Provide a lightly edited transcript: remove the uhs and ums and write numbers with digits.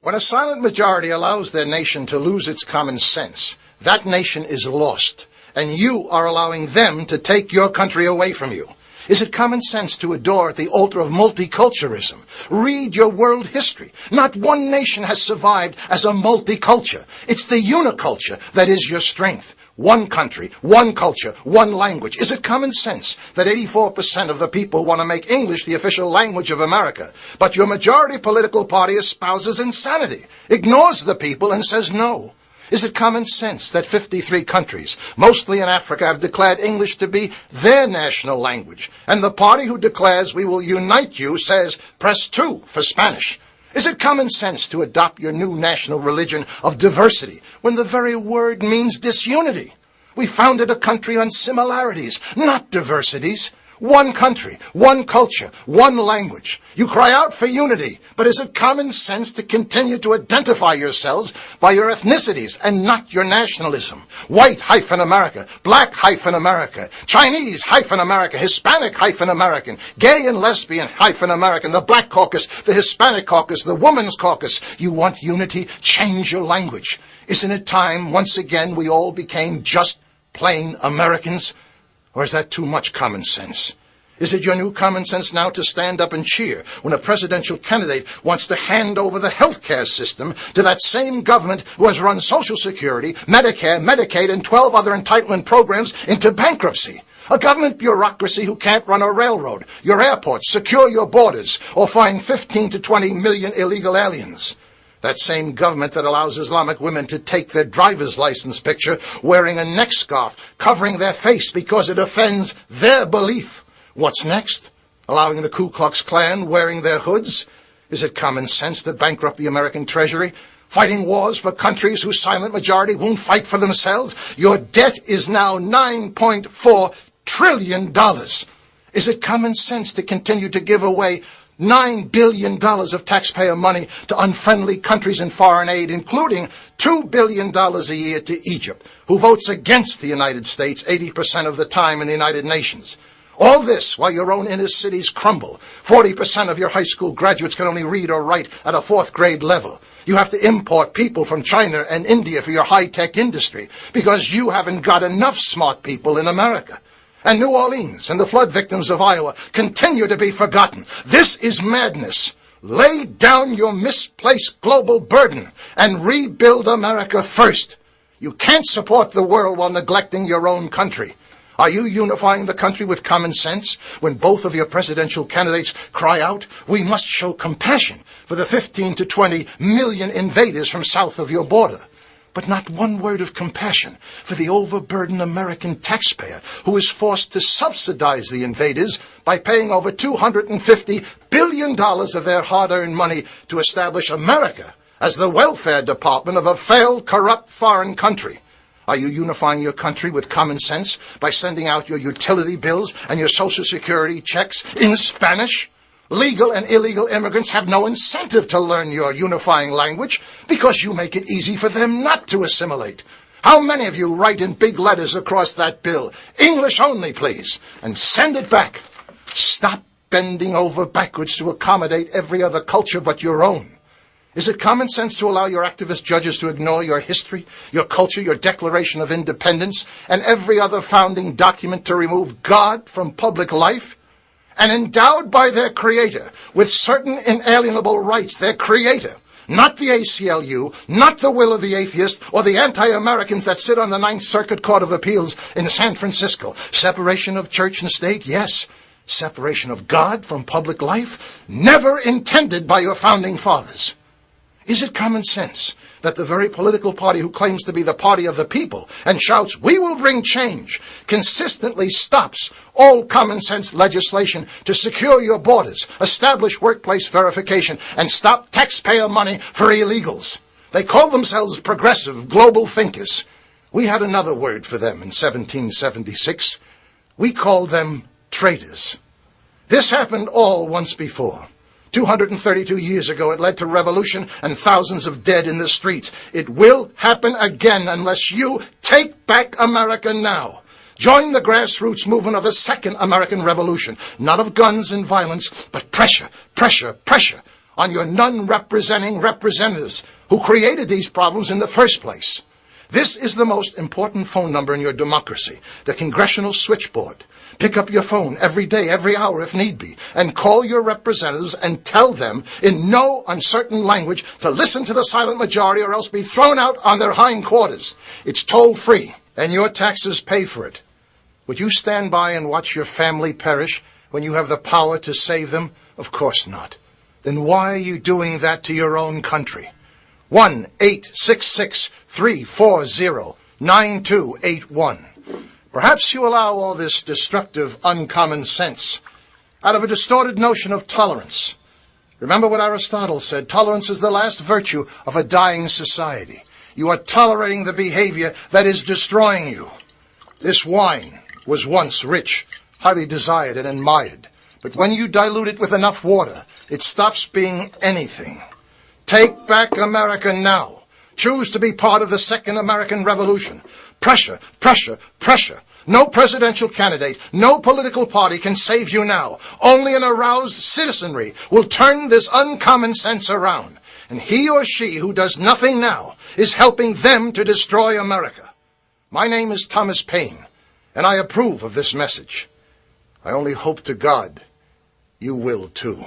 When a silent majority allows their nation to lose its common sense, that nation is lost, and you are allowing them to take your country away from you. Is it common sense to adore at the altar of multiculturalism? Read your world history. Not one nation has survived as a multiculture. It's the uniculture that is your strength. One country, one culture, one language. Is it common sense that 84% of the people want to make English the official language of America, but your majority political party espouses insanity, ignores the people, and says no? Is it common sense that 53 countries, mostly in Africa, have declared English to be their national language, and the party who declares we will unite you says press 2 for Spanish? Is it common sense to adopt your new national religion of diversity when the very word means disunity? We founded a country on similarities, not diversities. One country, one culture, one language. You cry out for unity, but is it common sense to continue to identify yourselves by your ethnicities and not your nationalism? White-America, Black-America, Chinese-America, Hispanic-American, gay and lesbian-American, the Black Caucus, the Hispanic Caucus, the Women's Caucus. You want unity? Change your language. Isn't it time, once again, we all became just plain Americans? Or is that too much common sense? Is it your new common sense now to stand up and cheer when a presidential candidate wants to hand over the health care system to that same government who has run Social Security, Medicare, Medicaid, and 12 other entitlement programs into bankruptcy? A government bureaucracy who can't run a railroad, your airports, secure your borders, or find 15 to 20 million illegal aliens. That same government that allows Islamic women to take their driver's license picture wearing a neck scarf covering their face because it offends their belief. What's next? Allowing the Ku Klux Klan wearing their hoods? Is it common sense to bankrupt the American Treasury? Fighting wars for countries whose silent majority won't fight for themselves? Your debt is now $9.4 trillion. Is it common sense to continue to give away $9 billion of taxpayer money to unfriendly countries in foreign aid, including $2 billion a year to Egypt, who votes against the United States 80% of the time in the United Nations? All this while your own inner cities crumble. 40% of your high school graduates can only read or write at a 4th grade level. You have to import people from China and India for your high-tech industry because you haven't got enough smart people in America. And New Orleans and the flood victims of Iowa continue to be forgotten. This is madness. Lay down your misplaced global burden and rebuild America first. You can't support the world while neglecting your own country. Are you unifying the country with common sense when both of your presidential candidates cry out, we must show compassion for the 15 to 20 million invaders from south of your border? But not one word of compassion for the overburdened American taxpayer who is forced to subsidize the invaders by paying over $250 billion of their hard-earned money to establish America as the welfare department of a failed, corrupt foreign country. Are you unifying your country with common sense by sending out your utility bills and your Social Security checks in Spanish? Legal and illegal immigrants have no incentive to learn your unifying language because you make it easy for them not to assimilate. How many of you write in big letters across that bill, English only, please, and send it back? Stop bending over backwards to accommodate every other culture but your own. Is it common sense to allow your activist judges to ignore your history, your culture, your Declaration of Independence, and every other founding document to remove God from public life? And endowed by their creator with certain inalienable rights, their creator, not the ACLU, not the will of the atheist, or the anti-Americans that sit on the Ninth Circuit Court of Appeals in San Francisco. Separation of church and state, yes. Separation of God from public life, never intended by your founding fathers. Is it common sense that the very political party who claims to be the party of the people and shouts, we will bring change, consistently stops all common sense legislation to secure your borders, establish workplace verification, and stop taxpayer money for illegals? They call themselves progressive global thinkers. We had another word for them in 1776. We called them traitors. This happened all once before. 232 years ago, it led to revolution and thousands of dead in the streets. It will happen again unless you take back America now. Join the grassroots movement of the Second American Revolution, not of guns and violence, but pressure, pressure, pressure on your none-representing representatives who created these problems in the first place. This is the most important phone number in your democracy, the Congressional Switchboard. Pick up your phone every day, every hour if need be, and call your representatives and tell them in no uncertain language to listen to the silent majority or else be thrown out on their hindquarters. It's toll-free, and your taxes pay for it. Would you stand by and watch your family perish when you have the power to save them? Of course not. Then why are you doing that to your own country? 1-866-340-9281. Perhaps you allow all this destructive, uncommon sense out of a distorted notion of tolerance. Remember what Aristotle said, tolerance is the last virtue of a dying society. You are tolerating the behavior that is destroying you. This wine was once rich, highly desired and admired, but when you dilute it with enough water, it stops being anything. Take back America now. Choose to be part of the Second American Revolution. Pressure, pressure, pressure. No presidential candidate, no political party can save you now. Only an aroused citizenry will turn this uncommon sense around. And he or she who does nothing now is helping them to destroy America. My name is Thomas Paine, and I approve of this message. I only hope to God you will too.